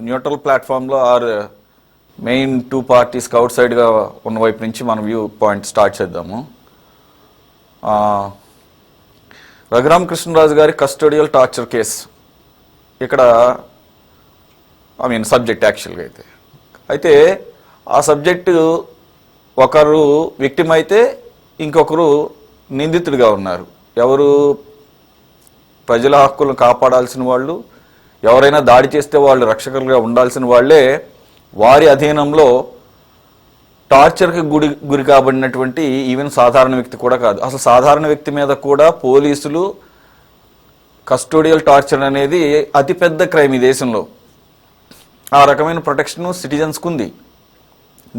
Neutral ప్లాట్ఫామ్లో are main two పార్టీస్కి out సైడ్గా ఉన్న వైపు నుంచి మనం వ్యూ పాయింట్ స్టార్ట్ చేద్దాము. రఘురామ కృష్ణరాజు గారి కస్టోడియల్ టార్చర్ కేసు ఇక్కడ సబ్జెక్ట్ యాక్చువల్గా అయితే ఆ సబ్జెక్టు ఒకరు విక్టిమ్ అయితే ఇంకొకరు నిందితుడిగా ఉన్నారు. ఎవరు? ప్రజల హక్కులను కాపాడాల్సిన వాళ్ళు, ఎవరైనా దాడి చేస్తే వాళ్ళు రక్షకులుగా ఉండాల్సిన వాళ్ళే వారి అధీనంలో టార్చర్కి గురి కాబడినటువంటి ఈవెన్ సాధారణ వ్యక్తి కూడా కాదు. అసలు సాధారణ వ్యక్తి మీద కూడా పోలీసులు కస్టోడియల్ టార్చర్ అనేది అతిపెద్ద క్రైమ్ ఈ దేశంలో. ఆ రకమైన ప్రొటెక్షన్ సిటిజన్స్కి ఉంది.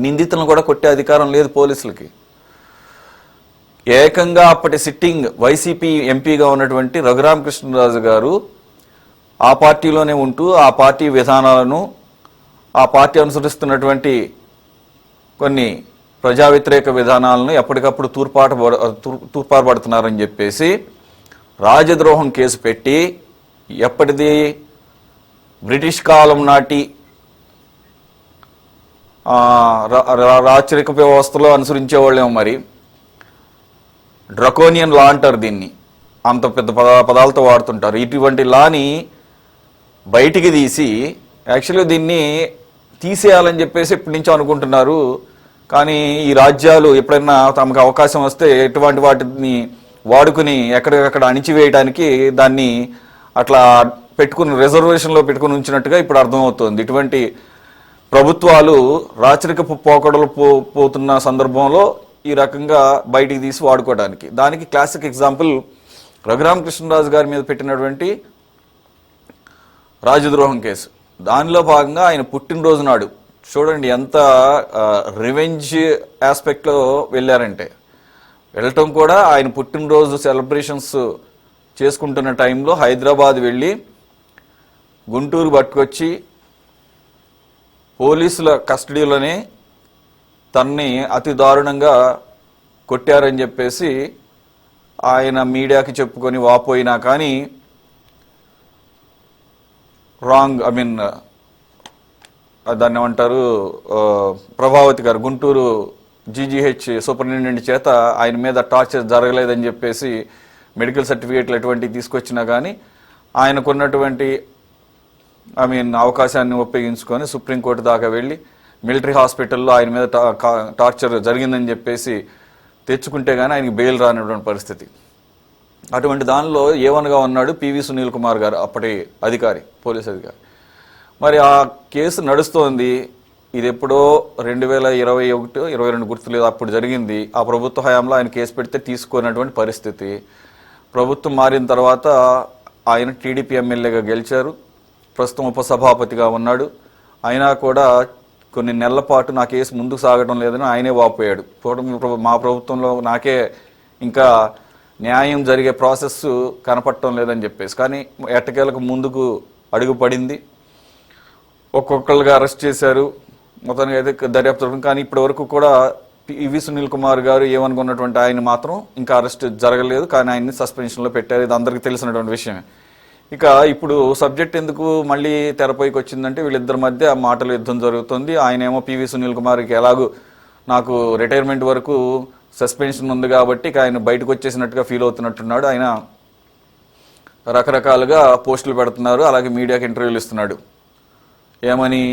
నిందితులను కూడా కొట్టే అధికారం లేదు పోలీసులకి. ఏకంగా అప్పటి సిట్టింగ్ వైసీపీ ఎంపీగా ఉన్నటువంటి రఘురామ కృష్ణరాజు గారు ఆ పార్టీలోనే ఉంటూ ఆ పార్టీ విధానాలను, ఆ పార్టీ అనుసరిస్తున్నటువంటి కొన్ని ప్రజా వ్యతిరేక విధానాలను ఎప్పటికప్పుడు తూర్పారబడుతున్నారని చెప్పేసి రాజద్రోహం కేసు పెట్టి, ఎప్పటిది? బ్రిటిష్ కాలం నాటి రాచరిక వ్యవస్థలో అనుసరించేవాళ్ళేమో మరి. డ్రకోనియన్ లా అంటారు దీన్ని, అంత పెద్ద పదాలతో వాడుతుంటారు. ఇటువంటి లాని బయటికి తీసి యాక్చువల్గా దీన్ని తీసేయాలని చెప్పేసి ఎప్పటి నుంచో అనుకుంటున్నారు. కానీ ఈ రాజ్యాలు ఎప్పుడైనా తమకు అవకాశం వస్తే ఎటువంటి వాటిని వాడుకుని ఎక్కడికక్కడ అణిచివేయడానికి దాన్ని అట్లా పెట్టుకుని రిజర్వేషన్లో పెట్టుకుని ఉంచినట్టుగా ఇప్పుడు అర్థమవుతోంది. ఇటువంటి ప్రభుత్వాలు రాచరికపు పోకడలు పోతున్న సందర్భంలో ఈ రకంగా బయటికి తీసి వాడుకోవడానికి. దానికి క్లాసిక్ ఎగ్జాంపుల్ రఘురామ కృష్ణరాజు గారి మీద పెట్టినటువంటి రాజద్రోహం కేసు. దానిలో భాగంగా ఆయన పుట్టినరోజు నాడు చూడండి ఎంత రివెంజ్ ఆస్పెక్ట్లో వెళ్ళారంటే, వెళ్ళటం కూడా ఆయన పుట్టినరోజు సెలబ్రేషన్స్ చేసుకుంటున్న టైంలో హైదరాబాద్ వెళ్ళి గుంటూరు పట్టుకొచ్చి పోలీసుల కస్టడీలోనే తన్ని అతి దారుణంగా కొట్టారని చెప్పేసి ఆయన మీడియాకి చెప్పుకొని వాపోయినా కానీ రాంగ్ దాన్ని ఏమంటారు, ప్రభావతి గారు గుంటూరు జీజీహెచ్ సూపరింటెండెంట్ చేత ఆయన మీద టార్చర్ జరగలేదని చెప్పేసి మెడికల్ సర్టిఫికేట్లు ఎటువంటివి తీసుకొచ్చినా కానీ ఆయనకున్నటువంటి అవకాశాన్ని ఉపయోగించుకొని సుప్రీంకోర్టు దాకా వెళ్ళి మిలిటరీ హాస్పిటల్లో ఆయన మీద టార్చర్ జరిగిందని చెప్పేసి తెచ్చుకుంటే కానీ ఆయనకి బెయిల్ రానటువంటి పరిస్థితి. అటువంటి దానిలో ఏవన్గా ఉన్నాడు పివి సునీల్ కుమార్ గారు, అప్పటి అధికారి, పోలీస్ అధికారి. మరి ఆ కేసు నడుస్తోంది. ఇది ఎప్పుడో 2021, 22 గుర్తులేదు, అప్పుడు జరిగింది. ఆ ప్రభుత్వ హయాంలో ఆయన కేసు పెడితే తీసుకున్నటువంటి పరిస్థితి. ప్రభుత్వం మారిన తర్వాత ఆయన టీడీపీ ఎమ్మెల్యేగా గెలిచారు. ప్రస్తుతం ఉపసభాపతిగా ఉన్నాడు. అయినా కూడా కొన్ని నెలల పాటు నా కేసు ముందుకు సాగడం లేదని ఆయనే వాపోయాడు. మా ప్రభుత్వంలో నాకే ఇంకా న్యాయం జరిగే ప్రాసెస్ కనపడటం లేదని చెప్పేసి. కానీ ఎట్టకేలకు ముందుకు అడుగు పడింది. ఒక్కొక్కరుగా అరెస్ట్ చేశారు. మొత్తానికి అయితే దర్యాప్తు. కానీ ఇప్పటి వరకు కూడా పివి సునీల్ కుమార్ గారు ఏమనుకున్నటువంటి ఆయన మాత్రం ఇంకా అరెస్ట్ జరగలేదు. కానీ ఆయన్ని సస్పెన్షన్లో పెట్టారు. ఇది అందరికీ తెలిసినటువంటి విషయమే. ఇక ఇప్పుడు సబ్జెక్ట్ ఎందుకు మళ్ళీ తెరపైకి వచ్చిందంటే వీళ్ళిద్దరి మధ్య మాటల యుద్ధం జరుగుతుంది. ఆయనేమో పివి సునీల్ కుమార్కి ఎలాగూ నాకు రిటైర్మెంట్ వరకు సస్పెన్షన్ ఉంది కాబట్టి ఆయన బయటకు వచ్చేసినట్టుగా ఫీల్ అవుతున్నట్టున్నాడు. ఆయన రకరకాలుగా పోస్టులు పెడుతున్నారు, అలాగే మీడియాకి ఇంటర్వ్యూలు ఇస్తున్నాడు. ఏమని?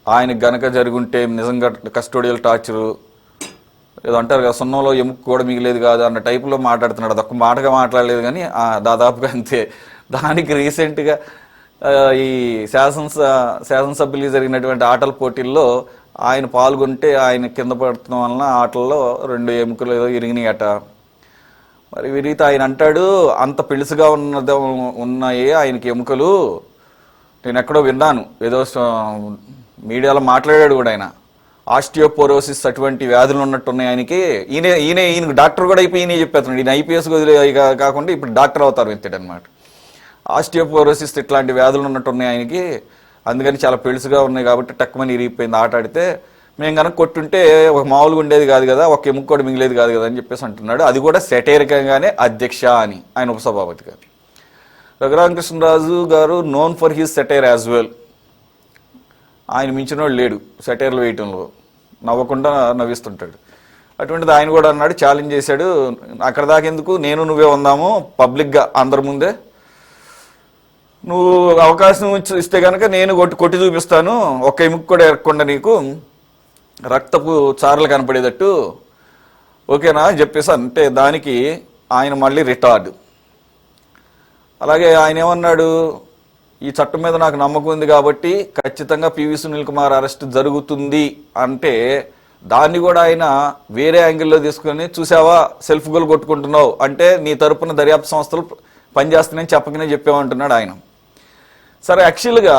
ఆయన గనక జరుగుంటే నిజంగా కస్టోడియల్ టార్చరు ఏదో అంటారు కదా, సున్నంలో ఎముక కూడా మిగిలేదు కాదు అన్న టైపులో మాట్లాడుతున్నాడు. అది ఒక్క మాటగా మాట్లాడలేదు కానీ దాదాపుగా అంతే. దానికి రీసెంట్గా ఈ శాసనసభ్యులు జరిగినటువంటి ఆటల పోటీల్లో ఆయన పాల్గొంటే ఆయన కింద పడటం వలన ఆటల్లో 2 ఎముకలు ఏదో ఇరిగినాయట. మరి విరిగితే ఆయన అంటాడు, అంత పిలుసుగా ఉన్నాయి ఆయనకి ఎముకలు, నేను ఎక్కడో విన్నాను, ఏదో మీడియాలో మాట్లాడాడు కూడా ఆయన. ఆస్టియోపోరోసిస్ అటువంటి వ్యాధులు ఉన్నట్టున్నాయి ఆయనకి. ఈయనకు డాక్టర్ కూడా అయిపోయి ఈయన చెప్పేస్తున్నాడు. ఈయన ఐపీఎస్ కాకుండా ఇప్పుడు డాక్టర్ అవుతారు ఎత్తాడనమాట. ఆస్టియోపోరోసిస్ ఇట్లాంటి వ్యాధులు ఉన్నట్టున్నాయి ఆయనకి, అందుకని చాలా పెళుసుగా ఉన్నాయి కాబట్టి టక్కుమని ఇరిగిపోయింది. ఆట ఆడితే మేము కనుక కొట్టుంటే ఒక మామూలుగా ఉండేది కాదు కదా, ఒక ఎముక కూడా మిగిలేదు కాదు కదా అని చెప్పేసి అంటున్నాడు. అది కూడా సెటైరికంగానే అధ్యక్ష అని ఆయన ఉపసభాపతి గారు. రఘురామ కృష్ణరాజు గారు known for his satire as well. ఆయన మించినోడు లేడు సెటైర్లు వేయటంలో, నవ్వకుండా నవ్విస్తుంటాడు. అటువంటిది ఆయన కూడా అన్నాడు, ఛాలెంజ్ చేశాడు, అక్కడ దాకా ఎందుకు, నేను నువ్వే ఉందాము పబ్లిక్గా అందరి ముందే, నువ్వు అవకాశం ఇస్తే కనుక నేను కొట్టి చూపిస్తాను, ఒక్క ఎముక కూడా ఎరగకుండా నీకు రక్తపు చారలు కనపడేటట్టు, ఓకేనా అని చెప్పేసి అంటే దానికి ఆయన మళ్ళీ రిటార్డ్. అలాగే ఆయన ఏమన్నాడు, ఈ చట్టం మీద నాకు నమ్మకం ఉంది కాబట్టి ఖచ్చితంగా పివి సునీల్ కుమార్ అరెస్ట్ జరుగుతుంది అంటే దాన్ని కూడా ఆయన వేరే యాంగిల్లో తీసుకొని, చూసావా సెల్ఫ్ గోల్ కొట్టుకుంటున్నావు అంటే నీ తరపున దర్యాప్తు సంస్థలు పనిచేస్తున్నాయని చెప్పకనే చెప్పామంటున్నాడు ఆయన. సరే, యాక్చువల్గా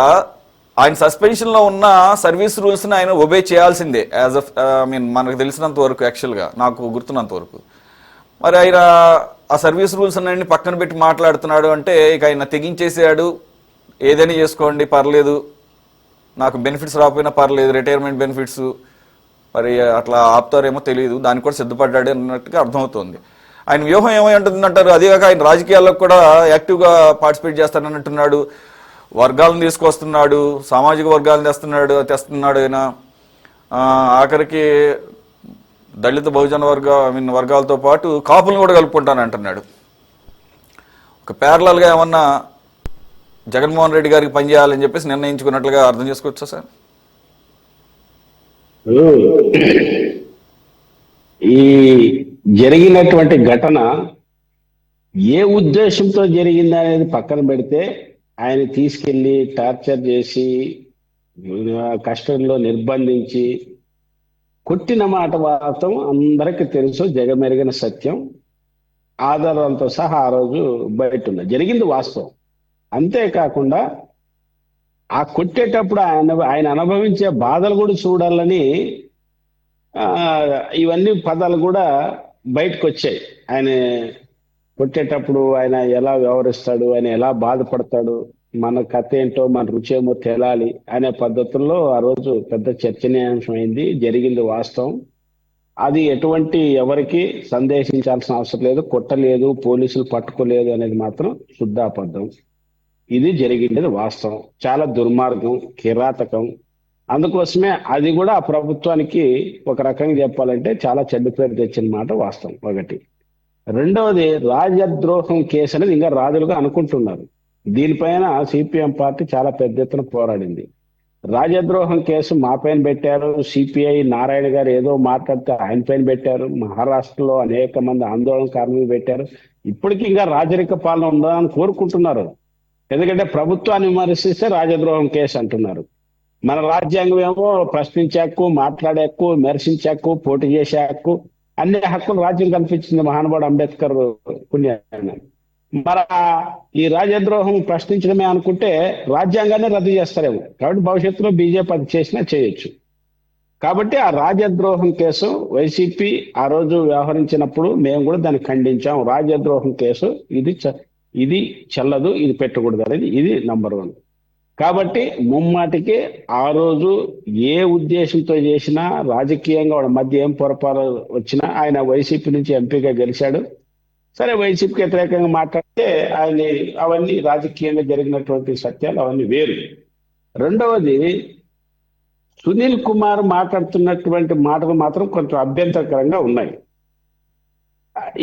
ఆయన సస్పెన్షన్లో ఉన్న సర్వీస్ రూల్స్ని ఆయన ఒబే చేయాల్సిందే యాజ్ మనకు తెలిసినంత వరకు, యాక్చువల్గా నాకు గుర్తున్నంత వరకు. మరి ఆయన ఆ సర్వీస్ రూల్స్ అన్నీ పక్కన పెట్టి మాట్లాడుతున్నాడు అంటే ఇక ఆయన తెగించేసాడు, ఏదైనా చేసుకోండి పర్లేదు, నాకు బెనిఫిట్స్ రాకపోయినా పర్లేదు, రిటైర్మెంట్ బెనిఫిట్స్, మరి అట్లా ఆపుతారేమో తెలియదు, దానికి కూడా సిద్ధపడ్డాడు అన్నట్టుగా అర్థమవుతుంది. ఆయన వ్యూహం ఏమై ఉంటుందంటారు, అదేగాక ఆయన రాజకీయాల్లో కూడా యాక్టివ్గా పార్టిసిపేట్ చేస్తానన్నట్టున్నాడు, వర్గాలను తీసుకొస్తున్నాడు, సామాజిక వర్గాలను తెస్తున్నాడు ఆయన, ఆఖరికి దళిత బహుజన వర్గాలతో పాటు కాపులను కూడా కలుపుకుంటానంటున్నాడు. ఒక ప్యారలల్గా ఏమన్నా జగన్మోహన్ రెడ్డి గారికి పనిచేయాలని చెప్పేసి నిర్ణయించుకున్నట్లుగా అర్థం చేసుకోవచ్చా సార్? ఈ జరిగినటువంటి ఘటన ఏ ఉద్దేశంతో జరిగింది అనేది పక్కన పెడితే, ఆయన తీసుకెళ్లి టార్చర్ చేసి కస్టడీలో నిర్బంధించి కొట్టిన మాట వాస్తవం అందరికీ తెలుసు, జగమెరిగిన సత్యం, ఆధారాలతో సహా ఆ రోజు బయట ఉన్న జరిగింది వాస్తవం. అంతేకాకుండా ఆ కొట్టేటప్పుడు ఆయన అనుభవించే బాధలు కూడా చూడాలని ఇవన్నీ పదాలు కూడా బయటకు వచ్చాయి. ఆయన కొట్టేటప్పుడు ఆయన ఎలా వ్యవహరిస్తాడు, ఆయన ఎలా బాధపడతాడు, మన కథ ఏంటో మన రుచి ఏమో తేలాలి అనే పద్ధతుల్లో ఆ రోజు పెద్ద చర్చనీయాంశం అయింది. జరిగింది వాస్తవం. అది ఎటువంటి ఎవరికి సందేహించాల్సిన అవసరం లేదు, కొట్టలేదు, పోలీసులు పట్టుకోలేదు అనేది మాత్రం శుద్ధాబద్ధం. ఇది జరిగింది వాస్తవం. చాలా దుర్మార్గం, కిరాతకం. అందుకోసమే అది కూడా ఆ ప్రభుత్వానికి ఒక రకంగా చెప్పాలంటే చాలా చెడ్డ పేరు తెచ్చిన మాట వాస్తవం ఒకటి. రెండవది, రాజద్రోహం కేసు అనేది ఇంకా రాజులుగా అనుకుంటున్నారు. దీనిపైన సిపిఎం పార్టీ చాలా పెద్ద ఎత్తున పోరాడింది. రాజద్రోహం కేసు మా పైన పెట్టారు, సిపిఐ నారాయణ గారు ఏదో మాట్లాడితే ఆయన పైన పెట్టారు, మహారాష్ట్రలో అనేక మంది ఆందోళనకారులు పెట్టారు. ఇప్పటికీ ఇంకా రాజరిక పాలన ఉందా అని కోరుకుంటున్నారు. ఎందుకంటే ప్రభుత్వాన్ని విమర్శిస్తే రాజద్రోహం కేసు అంటున్నారు. మన రాజ్యాంగం ఏమో ప్రశ్నించే హక్కు, మాట్లాడే హక్కు, విమర్శించే హక్కు, పోటీ చేసే హక్కు, అన్ని హక్కులు రాజ్యం కల్పించింది మహానుభావుడు అంబేద్కర్ పుణ్యాన్ని. మరి ఈ రాజద్రోహం ప్రశ్నించడమే అనుకుంటే రాజ్యాంగాన్ని రద్దు చేస్తారేమో. కాబట్టి భవిష్యత్తులో బీజేపీ అది చేసినా చేయొచ్చు. కాబట్టి ఆ రాజద్రోహం కేసు వైసీపీ ఆ రోజు వ్యవహరించినప్పుడు మేము కూడా దాన్ని ఖండించాం. రాజద్రోహం కేసు ఇది చెల్లదు, ఇది పెట్టకూడదు అనేది ఇది నంబర్ 1. కాబట్టి ముమ్మాటికి ఆ రోజు ఏ ఉద్దేశంతో చేసినా, రాజకీయంగా వాళ్ళ మధ్య ఏం పొరపాటు వచ్చినా, ఆయన వైసీపీ నుంచి ఎంపీగా గెలిచాడు. సరే, వైసీపీకి వ్యతిరేకంగా మాట్లాడితే ఆయన అవన్నీ రాజకీయంగా జరిగినటువంటి సత్యాలు అవన్నీ వేరు. రెండవది, సునీల్ కుమార్ మాట్లాడుతున్నటువంటి మాటలు మాత్రం కొంచెం అభ్యంతరకరంగా ఉన్నాయి.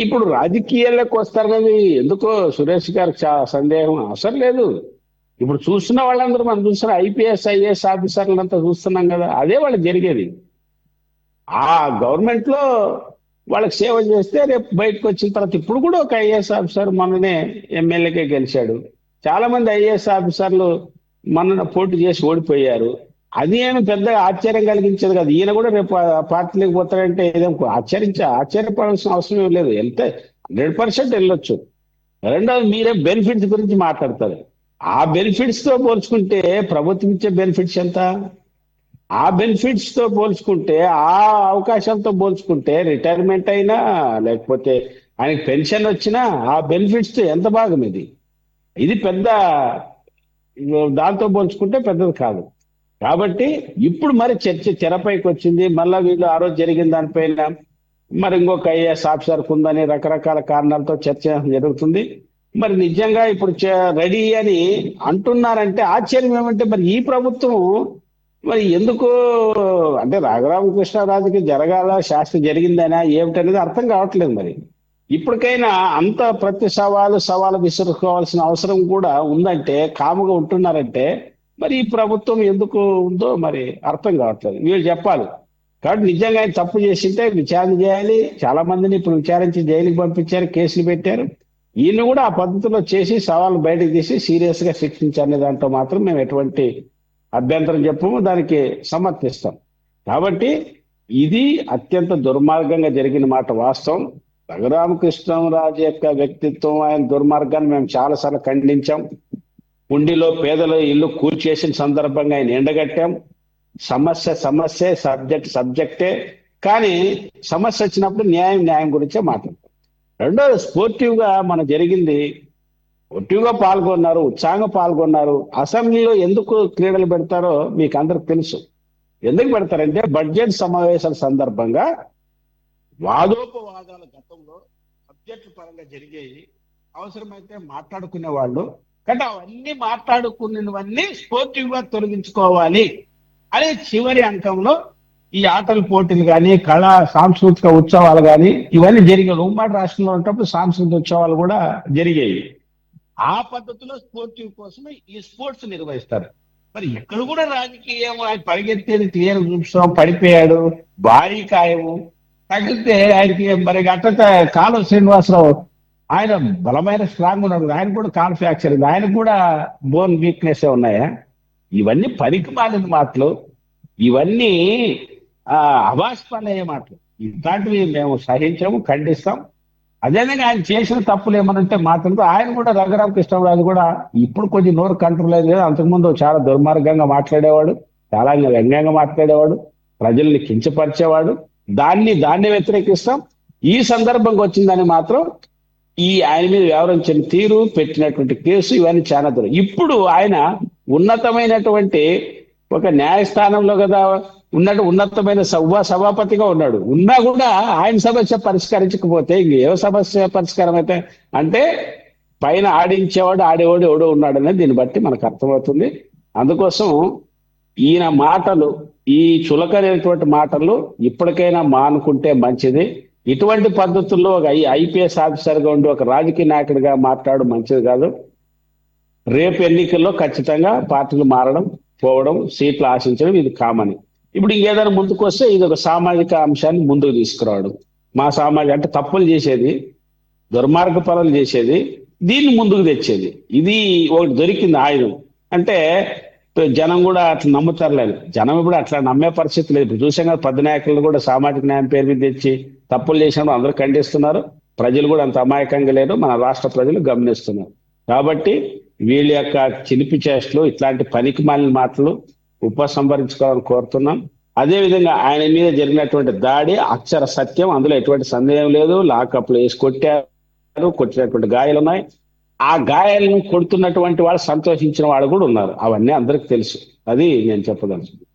ఇప్పుడు రాజకీయాల్లోకి వస్తారనేది ఎందుకో సురేష్ గారికి సందేహం అవసరం లేదు. ఇప్పుడు చూస్తున్న వాళ్ళందరూ మనం చూస్తున్న ఐపీఎస్ ఐఏఎస్ ఆఫీసర్లంతా చూస్తున్నాం కదా, అదే వాళ్ళకి జరిగేది. ఆ గవర్నమెంట్ లో వాళ్ళకి సేవ చేస్తే రేపు బయటకు వచ్చిన తర్వాత, ఇప్పుడు కూడా ఒక ఐఏఎస్ ఆఫీసర్ మొన్ననే ఎమ్మెల్యేకే గెలిచాడు. చాలా మంది ఐఏఎస్ ఆఫీసర్లు మొన్న పోటీ చేసి ఓడిపోయారు. అది ఏమి పెద్ద ఆశ్చర్యం కలిగించేది కాదు. ఈయన కూడా రేపు పార్టీలకు పోతాడంటే ఏదేం ఆశ్చర్యపడాల్సిన అవసరం ఏం లేదు. వెళ్తే 100% వెళ్ళొచ్చు. రెండవది, మీరే బెనిఫిట్స్ గురించి మాట్లాడతారు. ఆ బెనిఫిట్స్ తో పోల్చుకుంటే ప్రభుత్వం ఇచ్చే బెనిఫిట్స్ ఎంత? ఆ బెనిఫిట్స్ తో పోల్చుకుంటే, ఆ అవకాశాలతో పోల్చుకుంటే, రిటైర్మెంట్ అయినా లేకపోతే ఆయనకి పెన్షన్ వచ్చినా ఆ బెనిఫిట్స్ తో ఎంత భాగం ఇది పెద్ద, దాంతో పోల్చుకుంటే పెద్దది కాదు. కాబట్టి ఇప్పుడు మరి చర్చ తెరపైకి వచ్చింది. మళ్ళా వీళ్ళు ఆ రోజు జరిగిన దానిపైన మరి ఇంకొక ఐఏఎస్ ఆఫీసర్ ఉందని రకరకాల కారణాలతో చర్చ జరుగుతుంది. మరి నిజంగా ఇప్పుడు రెడీ అని అంటున్నారంటే ఆశ్చర్యం ఏమంటే, మరి ఈ ప్రభుత్వం మరి ఎందుకు అంటే రఘురామకృష్ణరాజుకి జరగాల శాస్త్రి జరిగిందనా ఏమిటనేది అర్థం కావట్లేదు మరి. ఇప్పటికైనా అంత ప్రతి సవాలు విసురుకోవాల్సిన అవసరం కూడా ఉందంటే, కాముగా ఉంటున్నారంటే మరి ఈ ప్రభుత్వం ఎందుకు ఉందో మరి అర్థం కావట్లేదు. వీళ్ళు చెప్పాలి. కాబట్టి నిజంగా ఆయన తప్పు చేసింటే విచారణ చేయాలి. చాలా మందిని ఇప్పుడు విచారించి జైలుకి పంపించారు, కేసులు పెట్టారు. ఈయన కూడా ఆ పద్ధతిలో చేసి సవాళ్ళు బయటకు తీసి సీరియస్ గా శిక్షించాలనే దాంట్లో మాత్రం మేము ఎటువంటి అభ్యంతరం చెప్పము, దానికి సమర్థిస్తాం. కాబట్టి ఇది అత్యంత దుర్మార్గంగా జరిగిన మాట వాస్తవం. రఘురామకృష్ణరాజు యొక్క వ్యక్తిత్వం, ఆయన దుర్మార్గాన్ని మేము చాలాసార్లు ఖండించాం. ఉండిలో పేదల ఇల్లు కూల్చేసిన సందర్భంగా ఆయన ఎండగట్టాం. సమస్య సబ్జెక్టే. కానీ సమస్య వచ్చినప్పుడు న్యాయం గురించే మాట్లాడతాం. రెండోది స్పోర్టివ్ గా మన జరిగింది, స్పోర్టివ్ గా పాల్గొన్నారు, ఉత్సాహంగా పాల్గొన్నారు. అసెంబ్లీలో ఎందుకు క్రీడలు పెడతారో మీకు అందరికి తెలుసు. ఎందుకు పెడతారంటే బడ్జెట్ సమావేశాల సందర్భంగా వాదోపవాదాల గతంలో సబ్జెక్టు పరంగా జరిగేవి, అవసరమైతే మాట్లాడుకునే వాళ్ళు. కానీ అవన్నీ మాట్లాడుకున్నవన్నీ స్పోర్టివ్ గా తొలగించుకోవాలి అనే చివరి అంకంలో ఈ ఆటల పోటీలు కానీ, సాంస్కృతిక ఉత్సవాలు కానీ ఇవన్నీ జరిగాయి. ఉమ్మడి రాష్ట్రంలో ఉన్నప్పుడు సాంస్కృతిక ఉత్సవాలు కూడా జరిగేవి. ఆ పద్ధతిలో స్పోర్టివ్ కోసమే ఈ స్పోర్ట్స్ నిర్వహిస్తారు. మరి ఇక్కడ కూడా రాజకీయం, ఆయన పరిగెత్తేది క్లియర్ చూస్తాం, పడిపోయాడు, భారీ కాయము తగిలితే ఆయనకి మరి అట్ట కాలువ శ్రీనివాసరావు ఆయన బలమైన స్ట్రాంగ్ ఉన్నాడు, ఆయన కూడా కాల్ ఫ్రాక్చర్, ఆయనకు కూడా బోన్ వీక్నెస్ ఉన్నాయా? ఇవన్నీ పనికి మాలిన మాటలు, ఇవన్నీ అవాస్తవాలయ్యే మాటలు. ఇట్లాంటివి మేము సహించము, ఖండిస్తాం. అదేవిధంగా ఆయన చేసిన తప్పులు ఏమనంటే మాత్రంతో ఆయన కూడా రఘురామకృష్ణరాజు కూడా ఇప్పుడు కొంచెం నోరు కంట్రోల్ అయింది కదా, అంతకుముందు చాలా దుర్మార్గంగా మాట్లాడేవాడు, చాలా వ్యంగ్యంగా మాట్లాడేవాడు, ప్రజల్ని కించపరిచేవాడు. దాన్ని వ్యతిరేకిస్తాం. ఈ సందర్భంగా వచ్చిందని మాత్రం ఆయన మీద వ్యవహరించిన తీరు, పెట్టినటువంటి కేసు ఇవన్నీ చాలా దూరం. ఇప్పుడు ఆయన ఉన్నతమైనటువంటి ఒక న్యాయస్థానంలో కదా ఉన్నతమైన సభాపతిగా ఉన్నాడు. ఉన్నా కూడా ఆయన సమస్య పరిష్కరించకపోతే ఇంక సమస్య పరిష్కారం అయితే అంటే పైన ఆడించేవాడు ఆడేవాడు ఎవడో ఉన్నాడు అనేది దీన్ని బట్టి మనకు అర్థమవుతుంది. అందుకోసం ఈయన మాటలు, ఈ చులకనేటువంటి మాటలు ఇప్పటికైనా మానుకుంటే మంచిది. ఇటువంటి పద్ధతుల్లో ఒక ఐపీఎస్ ఆఫీసర్గా ఉండి ఒక రాజకీయ నాయకుడిగా మాట్లాడడం మంచిది కాదు. రేపు ఎన్నికల్లో ఖచ్చితంగా పార్టీలు మారడం, పోవడం, సీట్లు ఆశించడం ఇది కామన్. ఇప్పుడు ఇంకేదైనా ముందుకు వస్తే ఇది ఒక సామాజిక అంశాన్ని ముందుకు తీసుకురావడం, మా సామాజిక అంటే తప్పులు చేసేది, దుర్మార్గ పనులు చేసేది, దీన్ని ముందుకు తెచ్చేది, ఇది ఒకటి దొరికింది ఆయుధం. అంటే జనం కూడా అట్లా నమ్ముతారులేదు. జనం ఇప్పుడు అట్లా నమ్మే పరిస్థితి లేదు. ఇప్పుడు చూసాం కదా, పెద్ద నాయకులను కూడా సామాజిక న్యాయం పేరు మీద తెచ్చి తప్పులు చేసినప్పుడు అందరూ ఖండిస్తున్నారు. ప్రజలు కూడా అంత అమాయకంగా లేరు, మన రాష్ట్ర ప్రజలు గమనిస్తున్నారు. కాబట్టి వీళ్ళ యొక్క చిలిపి చేష్టలు, ఇట్లాంటి పనికి మాలిన మాటలు ఉపసంహరించుకోవాలని కోరుతున్నాం. అదేవిధంగా ఆయన మీద జరిగినటువంటి దాడి అక్షర సత్యం, అందులో ఎటువంటి సందేహం లేదు. లాకప్లు వేసి కొట్టినటువంటి గాయాలు ఉన్నాయి. ఆ గాయాలను కొడుతున్నటువంటి వాళ్ళు సంతోషించిన వాళ్ళు కూడా ఉన్నారు. అవన్నీ అందరికి తెలుసు. అది నేను చెప్పదలుచుకున్నాను.